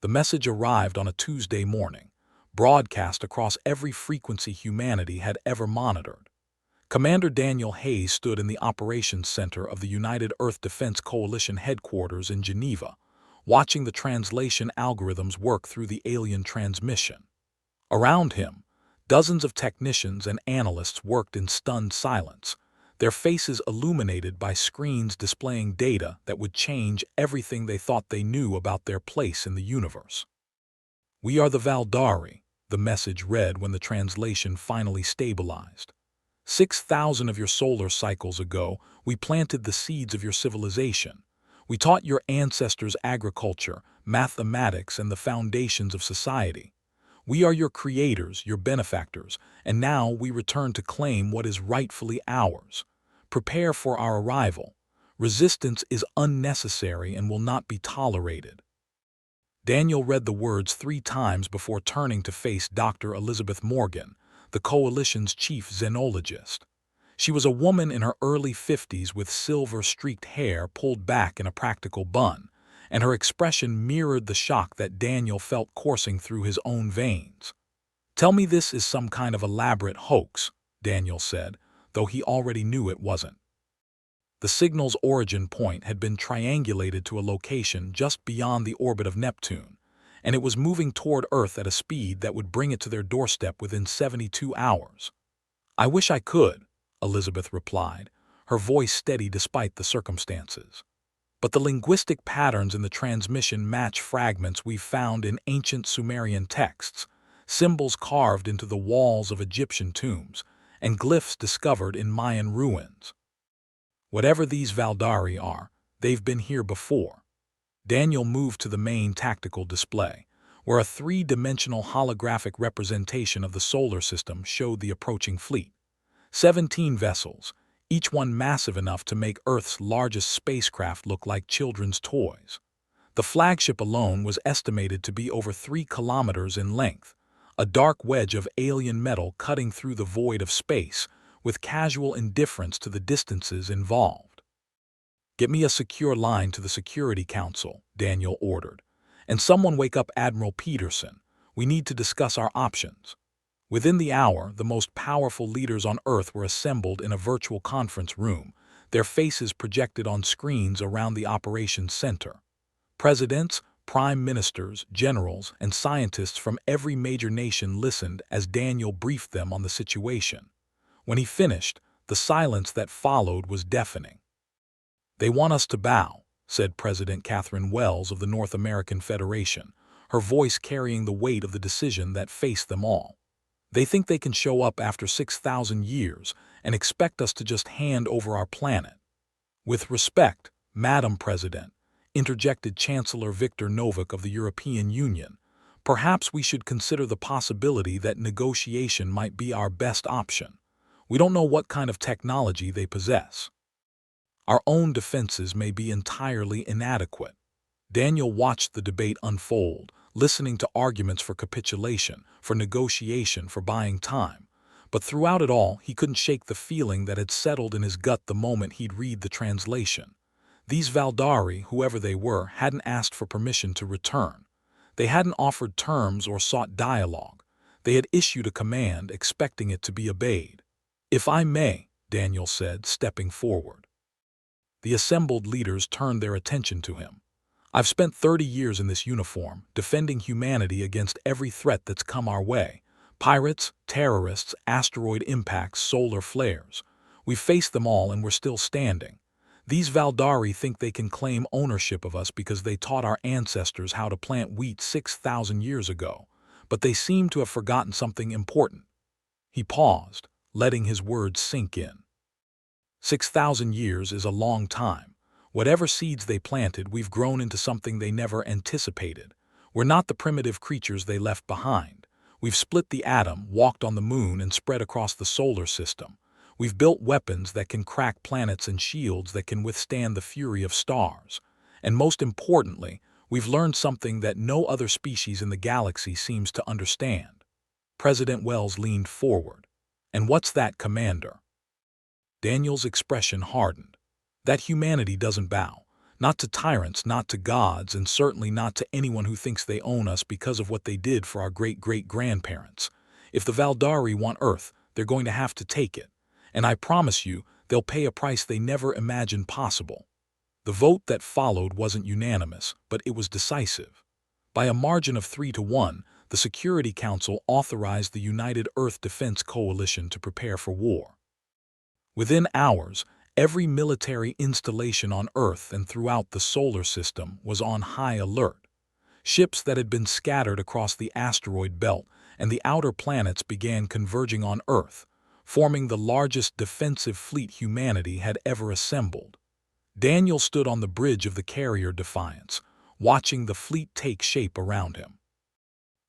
The message arrived on a Tuesday morning, broadcast across every frequency humanity had ever monitored. Commander Daniel Hayes stood in the operations center of the United Earth Defense Coalition headquarters in Geneva, watching the translation algorithms work through the alien transmission. Around him, dozens of technicians and analysts worked in stunned silence, their faces illuminated by screens displaying data that would change everything they thought they knew about their place in the universe. "We are the Valdari," the message read when the translation finally stabilized. 6,000 of your solar cycles ago, we planted the seeds of your civilization. We taught your ancestors agriculture, mathematics, and the foundations of society. We are your creators, your benefactors, and now we return to claim what is rightfully ours. Prepare for our arrival. Resistance is unnecessary and will not be tolerated. Daniel read the words 3 times before turning to face Dr. Elizabeth Morgan, the coalition's chief xenologist. She was a woman in her early 50s with silver-streaked hair pulled back in a practical bun, and her expression mirrored the shock that Daniel felt coursing through his own veins. "Tell me this is some kind of elaborate hoax," Daniel said, though he already knew it wasn't. The signal's origin point had been triangulated to a location just beyond the orbit of Neptune, and it was moving toward Earth at a speed that would bring it to their doorstep within 72 hours. "I wish I could," Elizabeth replied, her voice steady despite the circumstances. "But the linguistic patterns in the transmission match fragments we've found in ancient Sumerian texts, symbols carved into the walls of Egyptian tombs, and glyphs discovered in Mayan ruins. Whatever these Valdari are, they've been here before." Daniel moved to the main tactical display, where a 3-dimensional holographic representation of the solar system showed the approaching fleet. 17 vessels, each one massive enough to make Earth's largest spacecraft look like children's toys. The flagship alone was estimated to be over 3 kilometers in length, a dark wedge of alien metal cutting through the void of space, with casual indifference to the distances involved. "Get me a secure line to the Security Council," Daniel ordered, "and someone wake up Admiral Peterson. We need to discuss our options." Within the hour, the most powerful leaders on Earth were assembled in a virtual conference room, their faces projected on screens around the operations center. Presidents, prime ministers, generals, and scientists from every major nation listened as Daniel briefed them on the situation. When he finished, the silence that followed was deafening. "They want us to bow," said President Catherine Wells of the North American Federation, her voice carrying the weight of the decision that faced them all. "They think they can show up after 6,000 years and expect us to just hand over our planet." "With respect, Madam President," interjected Chancellor Viktor Novak of the European Union, "perhaps we should consider the possibility that negotiation might be our best option. We don't know what kind of technology they possess. Our own defenses may be entirely inadequate." Daniel watched the debate unfold, listening to arguments for capitulation, for negotiation, for buying time. But throughout it all, he couldn't shake the feeling that had settled in his gut the moment he'd read the translation. These Valdari, whoever they were, hadn't asked for permission to return. They hadn't offered terms or sought dialogue. They had issued a command, expecting it to be obeyed. "If I may," Daniel said, stepping forward. The assembled leaders turned their attention to him. "I've spent 30 years in this uniform, defending humanity against every threat that's come our way. Pirates, terrorists, asteroid impacts, solar flares. We've faced them all and we're still standing. These Valdari think they can claim ownership of us because they taught our ancestors how to plant wheat 6,000 years ago, but they seem to have forgotten something important." He paused, letting his words sink in. 6,000 years is a long time. Whatever seeds they planted, we've grown into something they never anticipated. We're not the primitive creatures they left behind. We've split the atom, walked on the moon, and spread across the solar system. We've built weapons that can crack planets and shields that can withstand the fury of stars. And most importantly, we've learned something that no other species in the galaxy seems to understand. President Wells leaned forward. "And what's that, Commander?" Daniel's expression hardened. "That humanity doesn't bow. Not to tyrants, not to gods, and certainly not to anyone who thinks they own us because of what they did for our great-great-grandparents. If the Valdari want Earth, they're going to have to take it. And I promise you, they'll pay a price they never imagined possible. The vote that followed wasn't unanimous, but it was decisive. By a margin of 3-1, the Security Council authorized the United Earth Defense Coalition to prepare for war. Within hours, every military installation on Earth and throughout the solar system was on high alert. Ships that had been scattered across the asteroid belt and the outer planets began converging on Earth, forming the largest defensive fleet humanity had ever assembled. Daniel stood on the bridge of the carrier Defiance, watching the fleet take shape around him.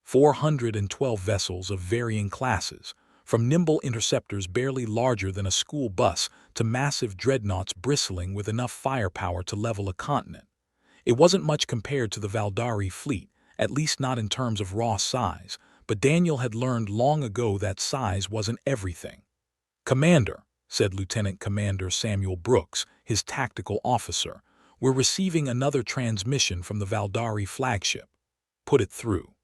412 vessels of varying classes, from nimble interceptors barely larger than a school bus to massive dreadnoughts bristling with enough firepower to level a continent. It wasn't much compared to the Valdari fleet, at least not in terms of raw size, but Daniel had learned long ago that size wasn't everything. "Commander," said Lieutenant Commander Samuel Brooks, his tactical officer, "we're receiving another transmission from the Valdari flagship. Put it through."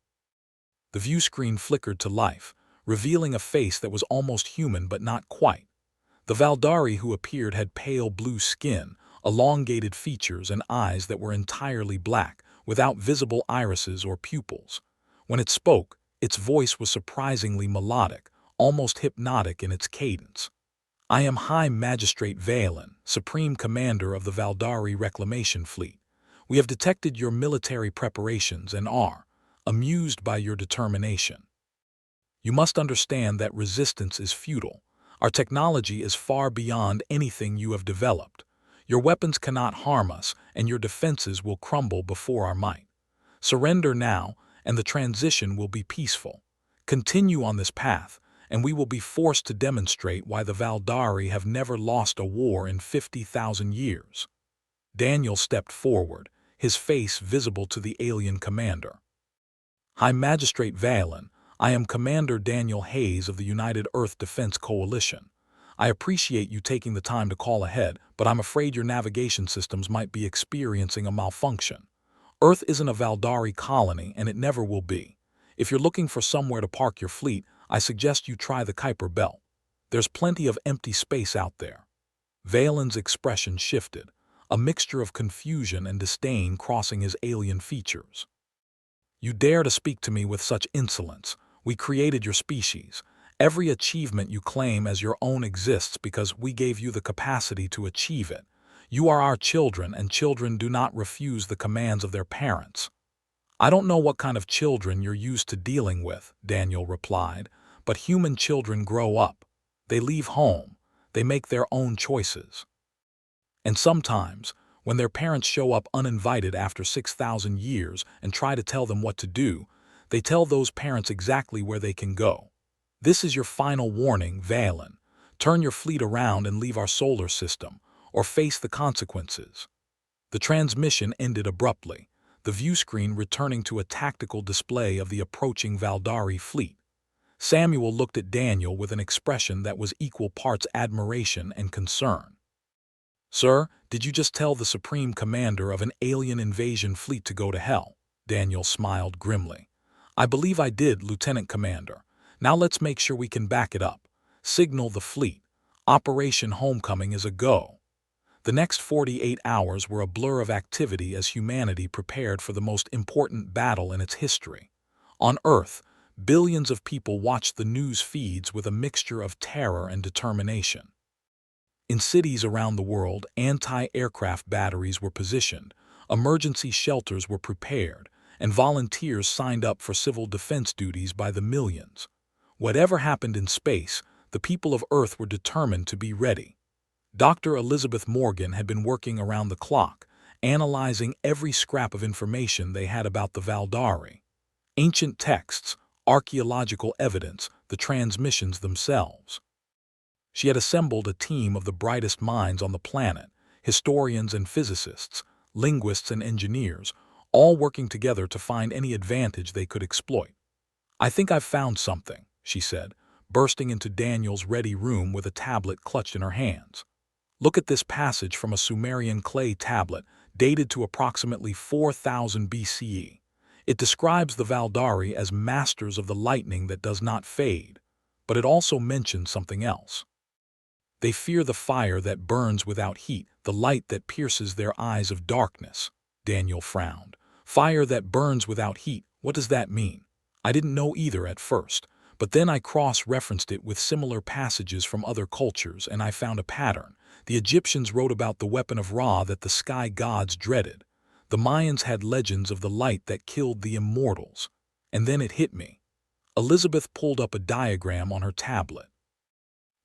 The view screen flickered to life, revealing a face that was almost human but not quite. The Valdari who appeared had pale blue skin, elongated features, and eyes that were entirely black, without visible irises or pupils. When it spoke, its voice was surprisingly melodic, almost hypnotic in its cadence. "I am High Magistrate Valen, Supreme Commander of the Valdari Reclamation Fleet. We have detected your military preparations and are amused by your determination. You must understand that resistance is futile. Our technology is far beyond anything you have developed. Your weapons cannot harm us, and your defenses will crumble before our might. Surrender now, and the transition will be peaceful. Continue on this path, and we will be forced to demonstrate why the Valdari have never lost a war in 50,000 years." Daniel stepped forward, his face visible to the alien commander. "High Magistrate Valen, I am Commander Daniel Hayes of the United Earth Defense Coalition. I appreciate you taking the time to call ahead, but I'm afraid your navigation systems might be experiencing a malfunction. Earth isn't a Valdari colony, and it never will be. If you're looking for somewhere to park your fleet, I suggest you try the Kuiper Belt. There's plenty of empty space out there." Valen's expression shifted, a mixture of confusion and disdain crossing his alien features. "You dare to speak to me with such insolence. We created your species. Every achievement you claim as your own exists because we gave you the capacity to achieve it. You are our children, and children do not refuse the commands of their parents." "I don't know what kind of children you're used to dealing with," Daniel replied, "but human children grow up. They leave home. They make their own choices. And sometimes, when their parents show up uninvited after 6,000 years and try to tell them what to do, they tell those parents exactly where they can go. This is your final warning, Valen. Turn your fleet around and leave our solar system, or face the consequences." The transmission ended abruptly, the view screen returning to a tactical display of the approaching Valdari fleet. Samuel looked at Daniel with an expression that was equal parts admiration and concern. "Sir, did you just tell the Supreme Commander of an alien invasion fleet to go to hell?" Daniel smiled grimly. "I believe I did, Lieutenant Commander. Now let's make sure we can back it up. Signal the fleet. Operation Homecoming is a go." The next 48 hours were a blur of activity as humanity prepared for the most important battle in its history. On Earth, billions of people watched the news feeds with a mixture of terror and determination. In cities around the world, anti-aircraft batteries were positioned, emergency shelters were prepared, and volunteers signed up for civil defense duties by the millions. Whatever happened in space, the people of Earth were determined to be ready. Dr. Elizabeth Morgan had been working around the clock, analyzing every scrap of information they had about the Valdari. Ancient texts, archaeological evidence, the transmissions themselves. She had assembled a team of the brightest minds on the planet, historians and physicists, linguists and engineers, all working together to find any advantage they could exploit. "I think I've found something," she said, bursting into Daniel's ready room with a tablet clutched in her hands. "Look at this passage from a Sumerian clay tablet dated to approximately 4000 BCE. It describes the Valdari as masters of the lightning that does not fade, but it also mentions something else. They fear the fire that burns without heat, the light that pierces their eyes of darkness. Daniel frowned. Fire that burns without heat, what does that mean? I didn't know either at first, but then I cross-referenced it with similar passages from other cultures and I found a pattern. The Egyptians wrote about the weapon of Ra that the sky gods dreaded. The Mayans had legends of the light that killed the immortals. And then it hit me. Elizabeth pulled up a diagram on her tablet.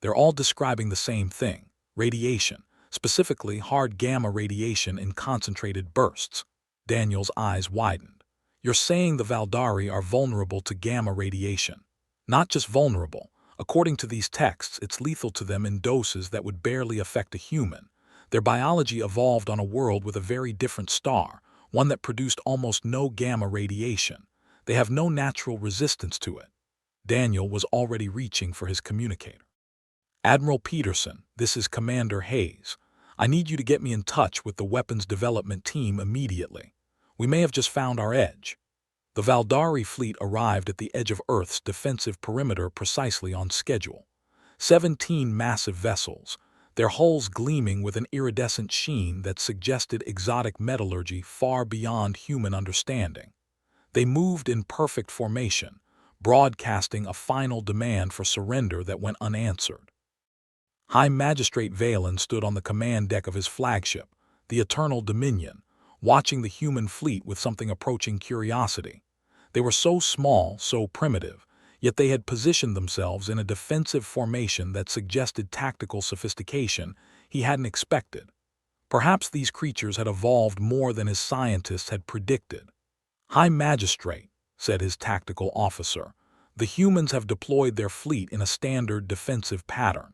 They're all describing the same thing, radiation, specifically hard gamma radiation in concentrated bursts. Daniel's eyes widened. You're saying the Valdari are vulnerable to gamma radiation. Not just vulnerable. According to these texts, it's lethal to them in doses that would barely affect a human. Their biology evolved on a world with a very different star, one that produced almost no gamma radiation. They have no natural resistance to it. Daniel was already reaching for his communicator. Admiral Peterson, this is Commander Hayes. I need you to get me in touch with the weapons development team immediately. We may have just found our edge. The Valdari fleet arrived at the edge of Earth's defensive perimeter precisely on schedule. 17 massive vessels, their hulls gleaming with an iridescent sheen that suggested exotic metallurgy far beyond human understanding. They moved in perfect formation, broadcasting a final demand for surrender that went unanswered. High Magistrate Valen stood on the command deck of his flagship, the Eternal Dominion, watching the human fleet with something approaching curiosity. They were so small, so primitive, yet they had positioned themselves in a defensive formation that suggested tactical sophistication he hadn't expected. Perhaps these creatures had evolved more than his scientists had predicted. High Magistrate, said his tactical officer, the humans have deployed their fleet in a standard defensive pattern.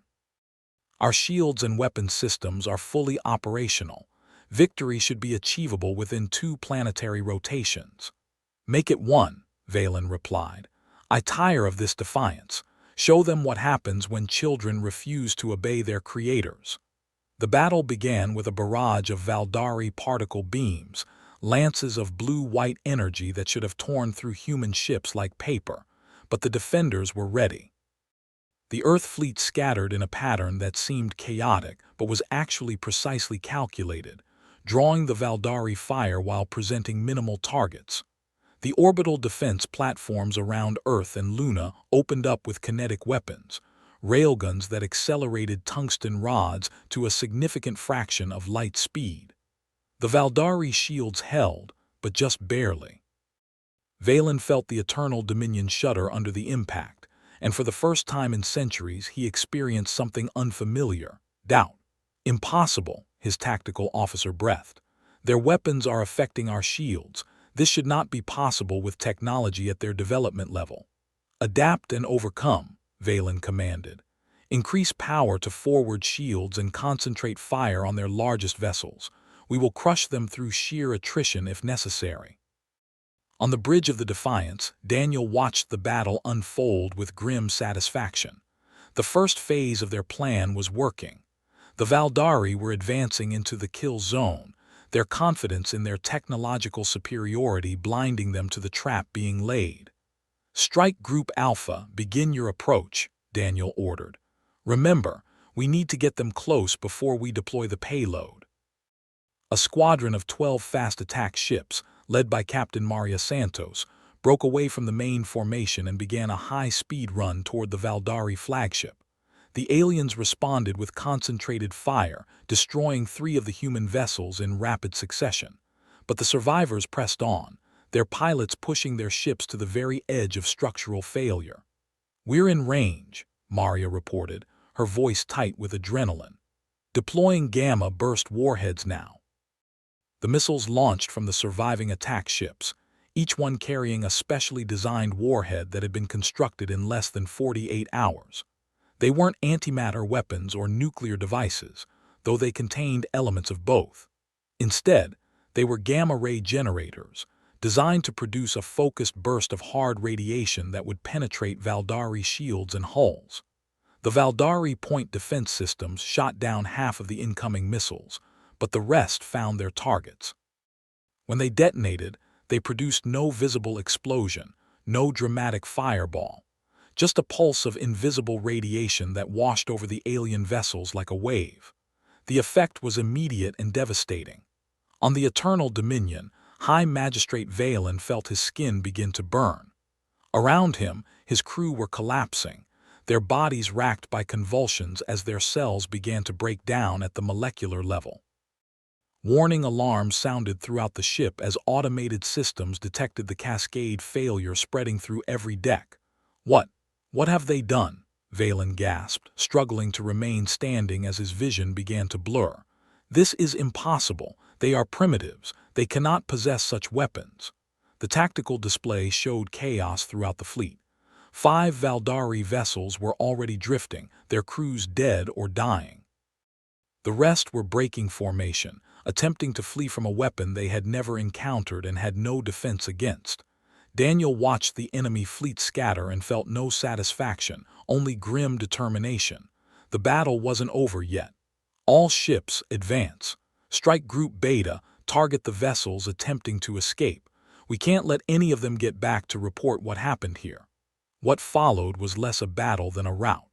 Our shields and weapons systems are fully operational. Victory should be achievable within 2 planetary rotations. Make it 1, Valen replied. I tire of this defiance. Show them what happens when children refuse to obey their creators. The battle began with a barrage of Valdari particle beams, lances of blue-white energy that should have torn through human ships like paper, but the defenders were ready. The Earth fleet scattered in a pattern that seemed chaotic but was actually precisely calculated, drawing the Valdari fire while presenting minimal targets. The orbital defense platforms around Earth and Luna opened up with kinetic weapons, railguns that accelerated tungsten rods to a significant fraction of light speed. The Valdari shields held, but just barely. Valen felt the Eternal Dominion shudder under the impact, and for the first time in centuries he experienced something unfamiliar, doubt. Impossible, his tactical officer breathed. Their weapons are affecting our shields. This should not be possible with technology at their development level. Adapt and overcome, Valen commanded. Increase power to forward shields and concentrate fire on their largest vessels. We will crush them through sheer attrition if necessary. On the bridge of the Defiance, Daniel watched the battle unfold with grim satisfaction. The first phase of their plan was working. The Valdari were advancing into the kill zone, their confidence in their technological superiority blinding them to the trap being laid. Strike Group Alpha, begin your approach, Daniel ordered. Remember, we need to get them close before we deploy the payload. A squadron of 12 fast attack ships, led by Captain Maria Santos, broke away from the main formation and began a high-speed run toward the Valdari flagship. The aliens responded with concentrated fire, destroying 3 of the human vessels in rapid succession. But the survivors pressed on, their pilots pushing their ships to the very edge of structural failure. We're in range, Maria reported, her voice tight with adrenaline. Deploying Gamma burst warheads now. The missiles launched from the surviving attack ships, each one carrying a specially designed warhead that had been constructed in less than 48 hours. They weren't antimatter weapons or nuclear devices, though they contained elements of both. Instead, they were gamma-ray generators, designed to produce a focused burst of hard radiation that would penetrate Valdari shields and hulls. The Valdari point defense systems shot down half of the incoming missiles, but the rest found their targets. When they detonated, they produced no visible explosion, no dramatic fireball, just a pulse of invisible radiation that washed over the alien vessels like a wave. The effect was immediate and devastating. On the Eternal Dominion, High Magistrate Valen felt his skin begin to burn. Around him, his crew were collapsing, their bodies racked by convulsions as their cells began to break down at the molecular level. Warning alarms sounded throughout the ship as automated systems detected the cascade failure spreading through every deck. What have they done? Valen gasped, struggling to remain standing as his vision began to blur. This is impossible. They are primitives. They cannot possess such weapons. The tactical display showed chaos throughout the fleet. 5 Valdari vessels were already drifting, their crews dead or dying. The rest were breaking formation, attempting to flee from a weapon they had never encountered and had no defense against. Daniel watched the enemy fleet scatter and felt no satisfaction, only grim determination. The battle wasn't over yet. All ships advance. Strike Group Beta, target the vessels attempting to escape. We can't let any of them get back to report what happened here. What followed was less a battle than a rout.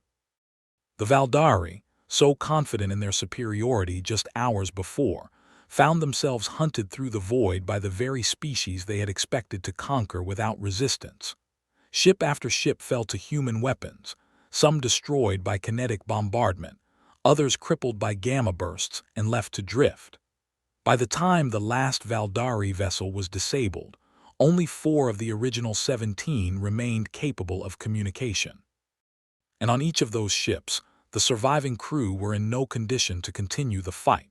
The Valdari, so confident in their superiority just hours before, found themselves hunted through the void by the very species they had expected to conquer without resistance. Ship after ship fell to human weapons, some destroyed by kinetic bombardment, others crippled by gamma bursts and left to drift. By the time the last Valdari vessel was disabled, only 4 of the original 17 remained capable of communication. And on each of those ships, the surviving crew were in no condition to continue the fight.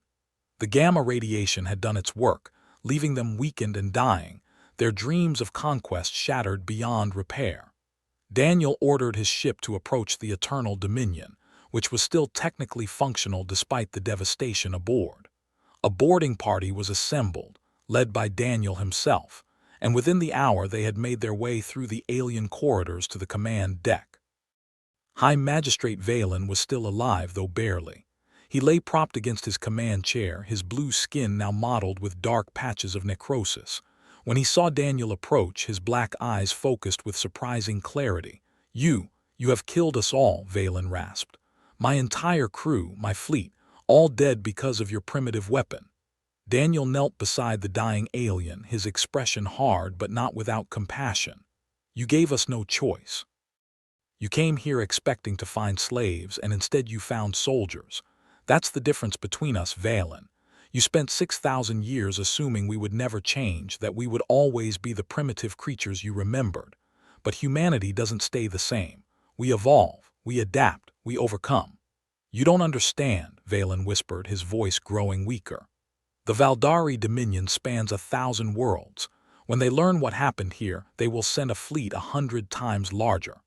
The gamma radiation had done its work, leaving them weakened and dying, their dreams of conquest shattered beyond repair. Daniel ordered his ship to approach the Eternal Dominion, which was still technically functional despite the devastation aboard. A boarding party was assembled, led by Daniel himself, and within the hour they had made their way through the alien corridors to the command deck. High Magistrate Valen was still alive, though barely. He lay propped against his command chair, his blue skin now mottled with dark patches of necrosis. When he saw Daniel approach, his black eyes focused with surprising clarity. You have killed us all," Valen rasped. "My entire crew, my fleet, all dead because of your primitive weapon." Daniel knelt beside the dying alien, his expression hard but not without compassion. "You gave us no choice. You came here expecting to find slaves, and instead you found soldiers. That's the difference between us, Valen. You spent 6,000 years assuming we would never change, that we would always be the primitive creatures you remembered. But humanity doesn't stay the same. We evolve, we adapt, we overcome." "You don't understand," Valen whispered, his voice growing weaker. "The Valdari Dominion spans 1,000 worlds. When they learn what happened here, they will send a fleet 100 times larger.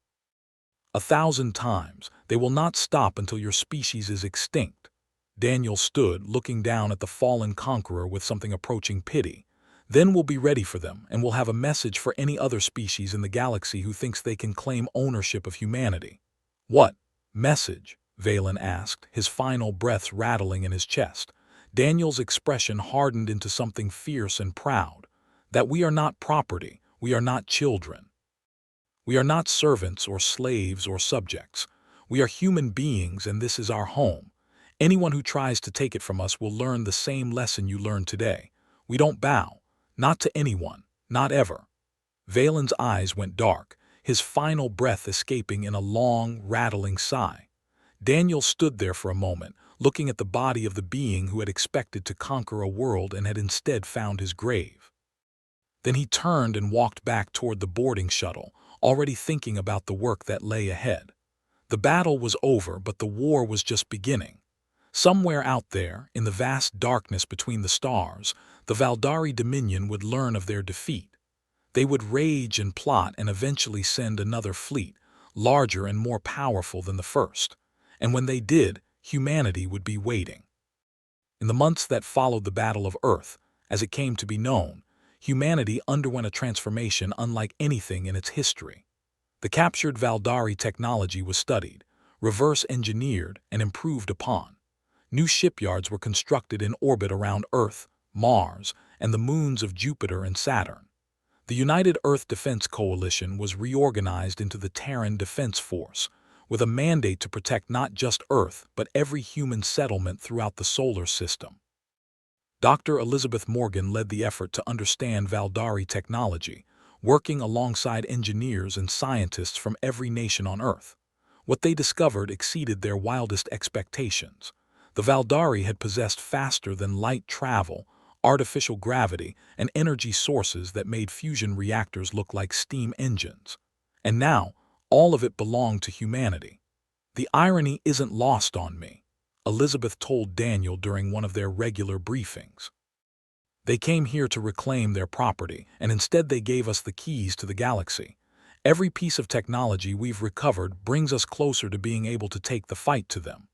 1,000 times. They will not stop until your species is extinct." Daniel stood, looking down at the fallen conqueror with something approaching pity. "Then we'll be ready for them, and we'll have a message for any other species in the galaxy who thinks they can claim ownership of humanity." "What message?" Valen asked, his final breaths rattling in his chest. Daniel's expression hardened into something fierce and proud. "That we are not property, we are not children. We are not servants or slaves or subjects. We are human beings, and this is our home. Anyone who tries to take it from us will learn the same lesson you learned today. We don't bow, not to anyone, not ever." Valen's eyes went dark, his final breath escaping in a long, rattling sigh. Daniel stood there for a moment, looking at the body of the being who had expected to conquer a world and had instead found his grave. Then he turned and walked back toward the boarding shuttle, already thinking about the work that lay ahead. The battle was over, but the war was just beginning. Somewhere out there, in the vast darkness between the stars, the Valdari Dominion would learn of their defeat. They would rage and plot and eventually send another fleet, larger and more powerful than the first. And when they did, humanity would be waiting. In the months that followed the Battle of Earth, as it came to be known, humanity underwent a transformation unlike anything in its history. The captured Valdari technology was studied, reverse-engineered, and improved upon. New shipyards were constructed in orbit around Earth, Mars, and the moons of Jupiter and Saturn. The United Earth Defense Coalition was reorganized into the Terran Defense Force, with a mandate to protect not just Earth but every human settlement throughout the solar system. Dr. Elizabeth Morgan led the effort to understand Valdari technology, working alongside engineers and scientists from every nation on Earth. What they discovered exceeded their wildest expectations. The Valdari had possessed faster-than-light travel, artificial gravity, and energy sources that made fusion reactors look like steam engines. And now, all of it belonged to humanity. The irony isn't lost on me, Elizabeth told Daniel during one of their regular briefings. They came here to reclaim their property, and instead they gave us the keys to the galaxy. Every piece of technology we've recovered brings us closer to being able to take the fight to them.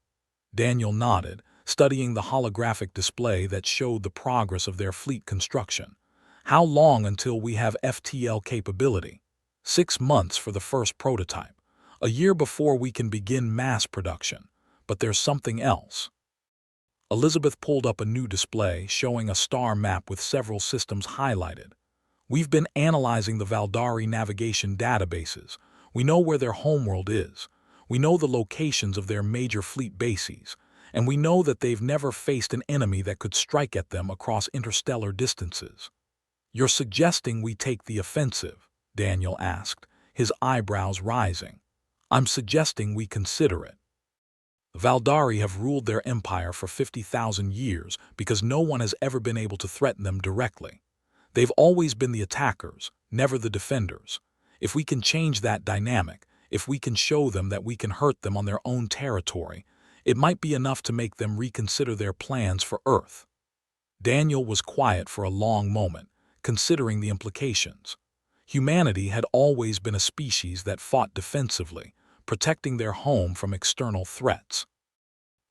Daniel nodded, studying the holographic display that showed the progress of their fleet construction. How long until we have FTL capability? 6 months for the first prototype. A year before we can begin mass production. But there's something else. Elizabeth pulled up a new display showing a star map with several systems highlighted. We've been analyzing the Valdari navigation databases. We know where their homeworld is. We know the locations of their major fleet bases. And we know that they've never faced an enemy that could strike at them across interstellar distances. You're suggesting we take the offensive? Daniel asked, his eyebrows rising. I'm suggesting we consider it. The Valdari have ruled their empire for 50,000 years because no one has ever been able to threaten them directly. They've always been the attackers, never the defenders. If we can change that dynamic, if we can show them that we can hurt them on their own territory, it might be enough to make them reconsider their plans for Earth. Daniel was quiet for a long moment, considering the implications. Humanity had always been a species that fought defensively, protecting their home from external threats.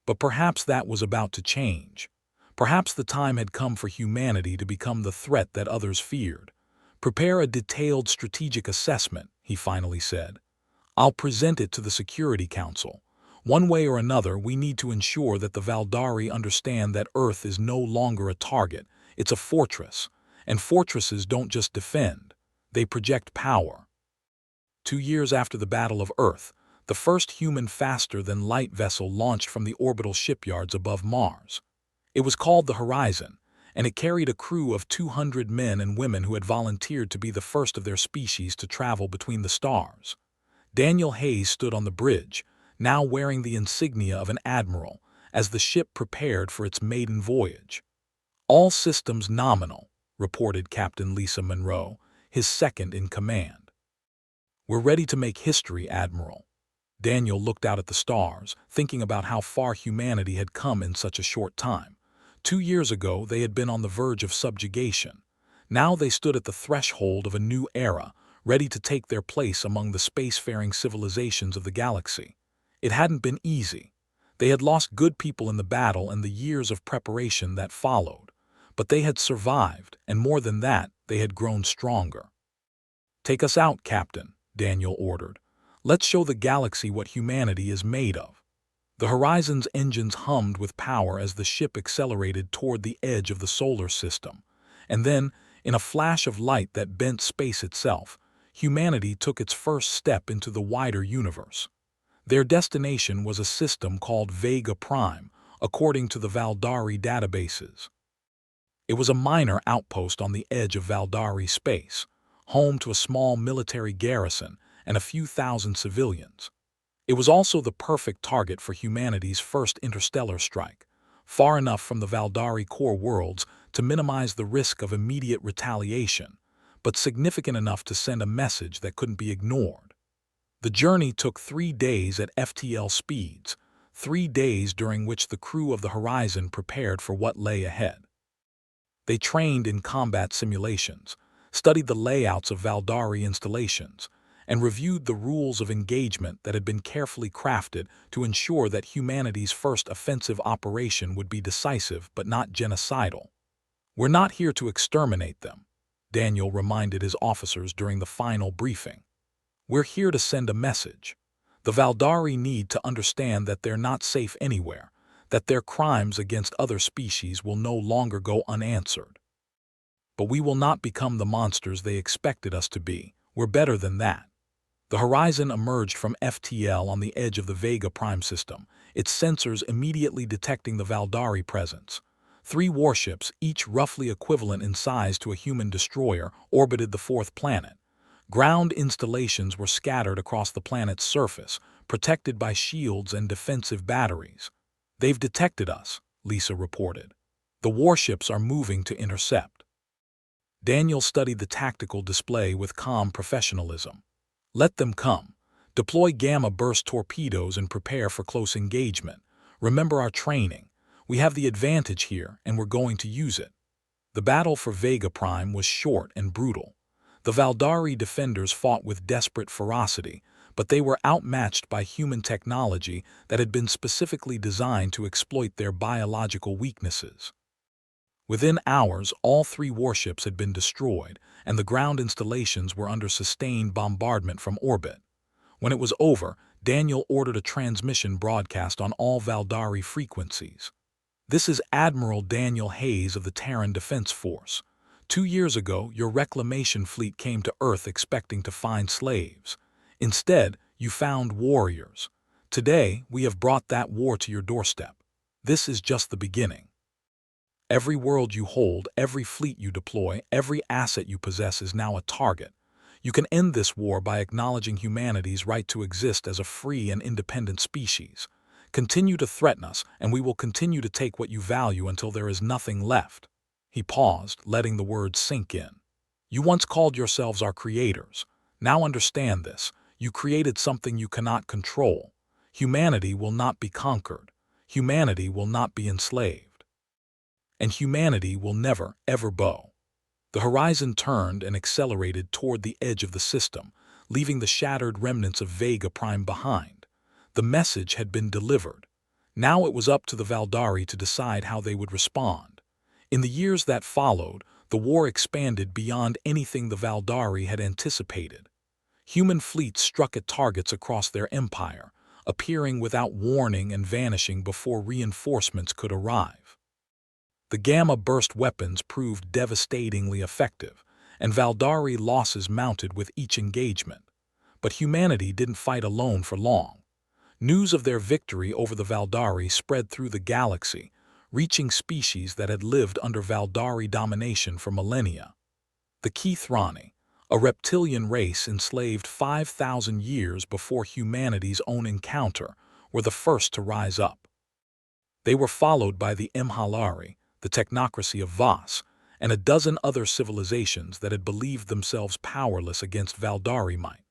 But perhaps that was about to change. Perhaps the time had come for humanity to become the threat that others feared. Prepare a detailed strategic assessment, he finally said. I'll present it to the Security Council. One way or another, we need to ensure that the Valdari understand that Earth is no longer a target, it's a fortress. And fortresses don't just defend, they project power. 2 years after the Battle of Earth, the first human faster-than-light vessel launched from the orbital shipyards above Mars. It was called the Horizon, and it carried a crew of 200 men and women who had volunteered to be the first of their species to travel between the stars. Daniel Hayes stood on the bridge, now wearing the insignia of an admiral, as the ship prepared for its maiden voyage. All systems nominal, reported Captain Lisa Monroe, his second in command. We're ready to make history, Admiral. Daniel looked out at the stars, thinking about how far humanity had come in such a short time. 2 years ago, they had been on the verge of subjugation. Now they stood at the threshold of a new era, ready to take their place among the spacefaring civilizations of the galaxy. It hadn't been easy. They had lost good people in the battle and the years of preparation that followed. But they had survived, and more than that, they had grown stronger. Take us out, Captain, Daniel ordered. Let's show the galaxy what humanity is made of. The Horizon's engines hummed with power as the ship accelerated toward the edge of the solar system. And then, in a flash of light that bent space itself, humanity took its first step into the wider universe. Their destination was a system called Vega Prime, according to the Valdari databases. It was a minor outpost on the edge of Valdari space, home to a small military garrison and a few thousand civilians. It was also the perfect target for humanity's first interstellar strike, far enough from the Valdari core worlds to minimize the risk of immediate retaliation, but significant enough to send a message that couldn't be ignored. The journey took 3 days at FTL speeds, 3 days during which the crew of the Horizon prepared for what lay ahead. They trained in combat simulations, studied the layouts of Valdari installations, and reviewed the rules of engagement that had been carefully crafted to ensure that humanity's first offensive operation would be decisive but not genocidal. We're not here to exterminate them, Daniel reminded his officers during the final briefing. We're here to send a message. The Valdari need to understand that they're not safe anywhere, that their crimes against other species will no longer go unanswered. But we will not become the monsters they expected us to be. We're better than that. The Horizon emerged from FTL on the edge of the Vega Prime system, its sensors immediately detecting the Valdari presence. 3 warships, each roughly equivalent in size to a human destroyer, orbited the 4th planet. Ground installations were scattered across the planet's surface, protected by shields and defensive batteries. "They've detected us," Lisa reported. "The warships are moving to intercept." Daniel studied the tactical display with calm professionalism. "Let them come. Deploy gamma-burst torpedoes and prepare for close engagement. Remember our training. We have the advantage here, and we're going to use it." The battle for Vega Prime was short and brutal. The Valdari defenders fought with desperate ferocity, but they were outmatched by human technology that had been specifically designed to exploit their biological weaknesses. Within hours, all 3 warships had been destroyed, and the ground installations were under sustained bombardment from orbit. When it was over, Daniel ordered a transmission broadcast on all Valdari frequencies. "This is Admiral Daniel Hayes of the Terran Defense Force. 2 years ago, your reclamation fleet came to Earth expecting to find slaves. Instead, you found warriors. Today, we have brought that war to your doorstep. This is just the beginning. Every world you hold, every fleet you deploy, every asset you possess is now a target. You can end this war by acknowledging humanity's right to exist as a free and independent species. Continue to threaten us, and we will continue to take what you value until there is nothing left." He paused, letting the words sink in. "You once called yourselves our creators. Now understand this. You created something you cannot control. Humanity will not be conquered. Humanity will not be enslaved. And humanity will never, ever bow." The Horizon turned and accelerated toward the edge of the system, leaving the shattered remnants of Vega Prime behind. The message had been delivered. Now it was up to the Valdari to decide how they would respond. In the years that followed, the war expanded beyond anything the Valdari had anticipated. Human fleets struck at targets across their empire, appearing without warning and vanishing before reinforcements could arrive. The gamma-burst weapons proved devastatingly effective, and Valdari losses mounted with each engagement. But humanity didn't fight alone for long. News of their victory over the Valdari spread through the galaxy, reaching species that had lived under Valdari domination for millennia. The Keithrani, a reptilian race enslaved 5,000 years before humanity's own encounter, were the first to rise up. They were followed by the Mhalari, the technocracy of Voss, and a dozen other civilizations that had believed themselves powerless against Valdari might.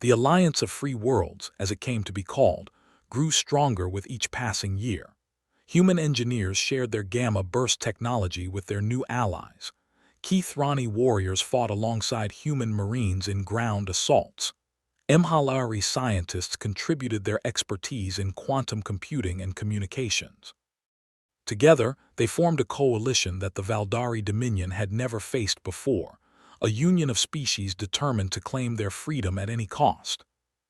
The Alliance of Free Worlds, as it came to be called, grew stronger with each passing year. Human engineers shared their gamma-burst technology with their new allies. Keithrani warriors fought alongside human marines in ground assaults. Mhalari scientists contributed their expertise in quantum computing and communications. Together, they formed a coalition that the Valdari Dominion had never faced before, a union of species determined to claim their freedom at any cost.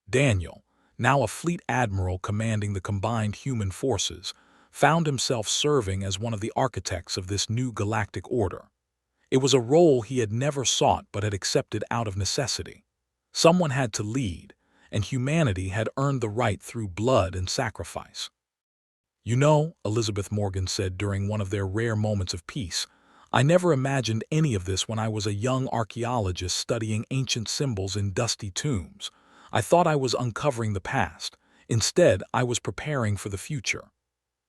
Daniel, now a fleet admiral commanding the combined human forces, found himself serving as one of the architects of this new galactic order. It was a role he had never sought but had accepted out of necessity. Someone had to lead, and humanity had earned the right through blood and sacrifice. "You know," Elizabeth Morgan said during one of their rare moments of peace, "I never imagined any of this when I was a young archaeologist studying ancient symbols in dusty tombs. I thought I was uncovering the past. Instead, I was preparing for the future."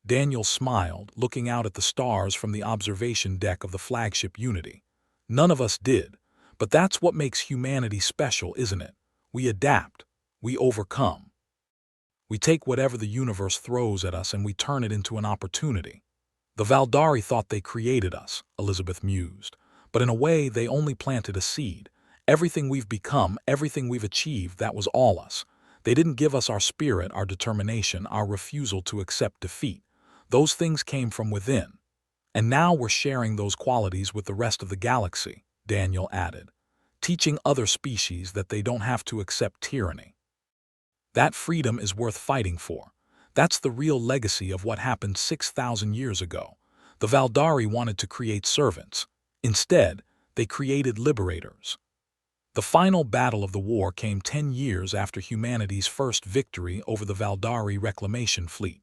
Daniel smiled, looking out at the stars from the observation deck of the flagship Unity. "None of us did, but that's what makes humanity special, isn't it? We adapt. We overcome. We take whatever the universe throws at us and we turn it into an opportunity." "The Valdari thought they created us," Elizabeth mused, "but in a way they only planted a seed. Everything we've become, everything we've achieved, that was all us. They didn't give us our spirit, our determination, our refusal to accept defeat. Those things came from within. And now we're sharing those qualities with the rest of the galaxy," Daniel added, "teaching other species that they don't have to accept tyranny. That freedom is worth fighting for. That's the real legacy of what happened 6,000 years ago. The Valdari wanted to create servants. Instead, they created liberators. The final battle of the war came 10 years after humanity's first victory over the Valdari reclamation fleet.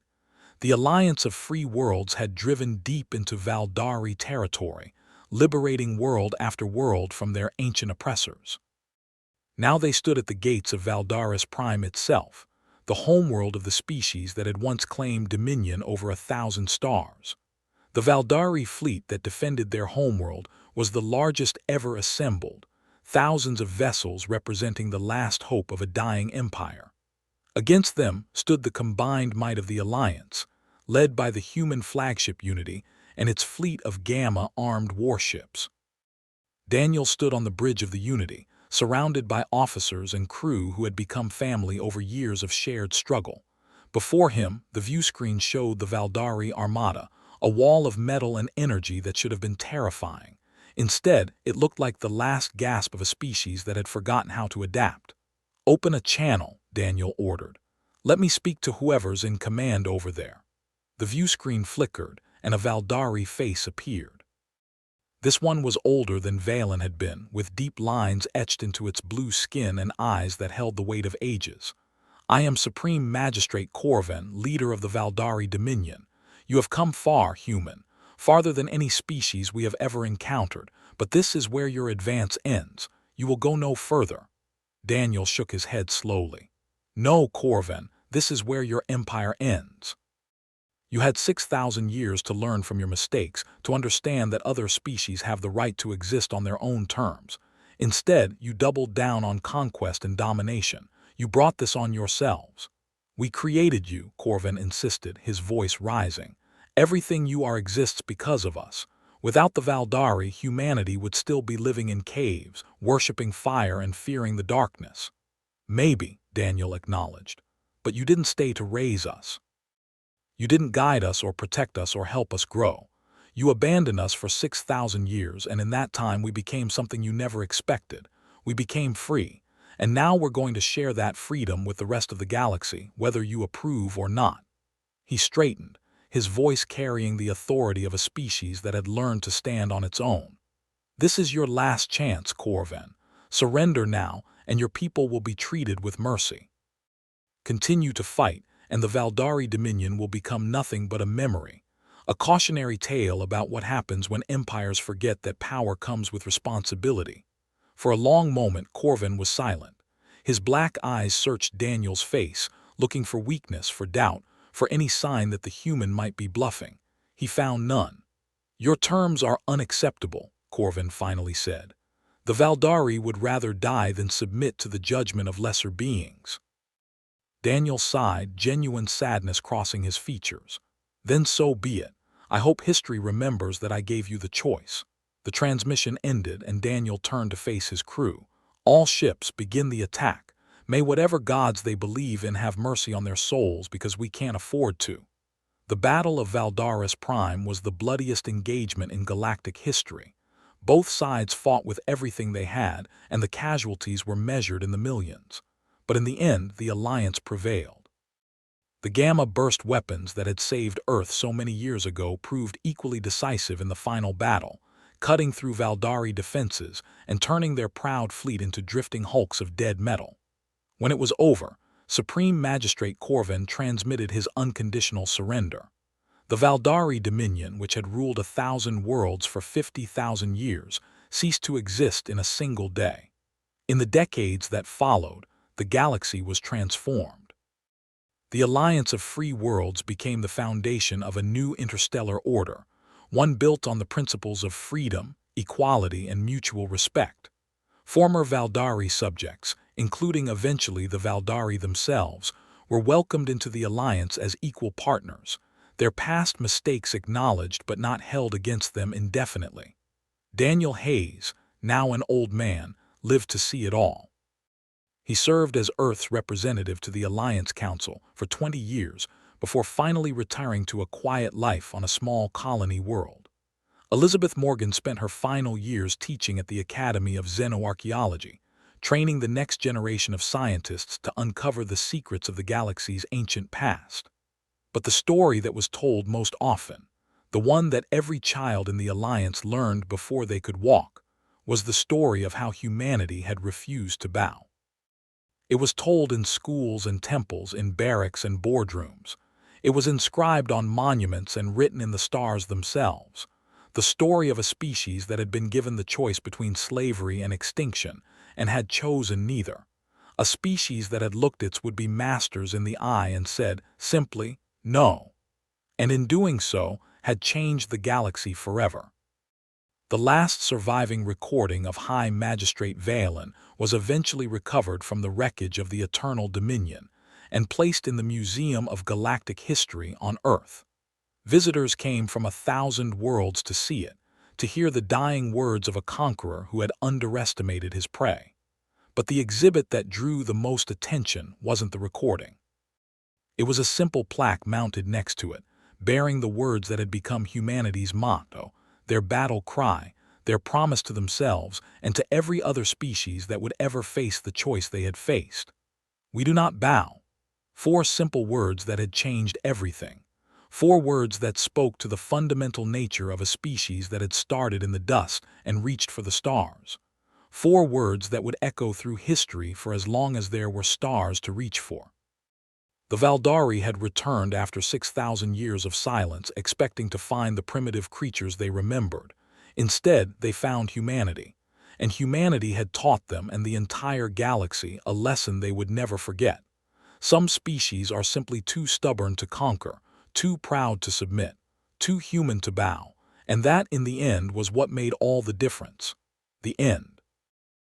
The Alliance of Free Worlds had driven deep into Valdari territory, liberating world after world from their ancient oppressors. Now they stood at the gates of Valdaris Prime itself, the homeworld of the species that had once claimed dominion over 1,000 stars. The Valdari fleet that defended their homeworld was the largest ever assembled, thousands of vessels representing the last hope of a dying empire. Against them stood the combined might of the Alliance, led by the human flagship Unity and its fleet of Gamma-armed warships. Daniel stood on the bridge of the Unity, surrounded by officers and crew who had become family over years of shared struggle. Before him, the viewscreen showed the Valdari Armada, a wall of metal and energy that should have been terrifying. Instead, it looked like the last gasp of a species that had forgotten how to adapt. "Open a channel," Daniel ordered. "Let me speak to whoever's in command over there." The viewscreen flickered, and a Valdari face appeared. This one was older than Valen had been, with deep lines etched into its blue skin and eyes that held the weight of ages. "I am Supreme Magistrate Corvin, leader of the Valdari Dominion. You have come far, human, farther than any species we have ever encountered, but this is where your advance ends. You will go no further." Daniel shook his head slowly. "No, Corvin, this is where your empire ends. You had 6,000 years to learn from your mistakes, to understand that other species have the right to exist on their own terms. Instead, you doubled down on conquest and domination. You brought this on yourselves." "We created you," Corvin insisted, his voice rising. "Everything you are exists because of us. Without the Valdari, humanity would still be living in caves, worshipping fire and fearing the darkness." "Maybe," Daniel acknowledged, "but you didn't stay to raise us. You didn't guide us or protect us or help us grow. You abandoned us for 6,000 years, and in that time we became something you never expected. We became free, and now we're going to share that freedom with the rest of the galaxy, whether you approve or not." He straightened, his voice carrying the authority of a species that had learned to stand on its own. "This is your last chance, Corvin. Surrender now, and your people will be treated with mercy. Continue to fight, and the Valdari Dominion will become nothing but a memory, a cautionary tale about what happens when empires forget that power comes with responsibility." For a long moment, Corvin was silent. His black eyes searched Daniel's face, looking for weakness, for doubt, for any sign that the human might be bluffing. He found none. "Your terms are unacceptable," Corvin finally said. "The Valdari would rather die than submit to the judgment of lesser beings." Daniel sighed, genuine sadness crossing his features. "Then so be it. I hope history remembers that I gave you the choice." The transmission ended, and Daniel turned to face his crew. "All ships, begin the attack. May whatever gods they believe in have mercy on their souls, because we can't afford to." The Battle of Valdaris Prime was the bloodiest engagement in galactic history. Both sides fought with everything they had, and the casualties were measured in the millions. But in the end, the Alliance prevailed. The Gamma-burst weapons that had saved Earth so many years ago proved equally decisive in the final battle, cutting through Valdari defenses and turning their proud fleet into drifting hulks of dead metal. When it was over, Supreme Magistrate Corvin transmitted his unconditional surrender. The Valdari Dominion, which had ruled 1,000 worlds for 50,000 years, ceased to exist in a single day. In the decades that followed, the galaxy was transformed. The Alliance of Free Worlds became the foundation of a new interstellar order, one built on the principles of freedom, equality, and mutual respect. Former Valdari subjects, including eventually the Valdari themselves, were welcomed into the Alliance as equal partners, their past mistakes acknowledged but not held against them indefinitely. Daniel Hayes, now an old man, lived to see it all. He served as Earth's representative to the Alliance Council for 20 years before finally retiring to a quiet life on a small colony world. Elizabeth Morgan spent her final years teaching at the Academy of Xenoarchaeology, training the next generation of scientists to uncover the secrets of the galaxy's ancient past. But the story that was told most often, the one that every child in the Alliance learned before they could walk, was the story of how humanity had refused to bow. It was told in schools and temples, in barracks and boardrooms. It was inscribed on monuments and written in the stars themselves. The story of a species that had been given the choice between slavery and extinction and had chosen neither. A species that had looked its would-be masters in the eye and said, simply, no. And in doing so, had changed the galaxy forever. The last surviving recording of High Magistrate Valen was eventually recovered from the wreckage of the Eternal Dominion and placed in the Museum of Galactic History on Earth. Visitors came from 1,000 worlds to see it, to hear the dying words of a conqueror who had underestimated his prey. But the exhibit that drew the most attention wasn't the recording. It was a simple plaque mounted next to it, bearing the words that had become humanity's motto, their battle cry, their promise to themselves and to every other species that would ever face the choice they had faced. We do not bow. 4 simple words that had changed everything. 4 words that spoke to the fundamental nature of a species that had started in the dust and reached for the stars. 4 words that would echo through history for as long as there were stars to reach for. The Valdari had returned after 6,000 years of silence, expecting to find the primitive creatures they remembered. Instead, they found humanity. And humanity had taught them and the entire galaxy a lesson they would never forget. Some species are simply too stubborn to conquer, too proud to submit, too human to bow. And that, in the end, was what made all the difference. The end.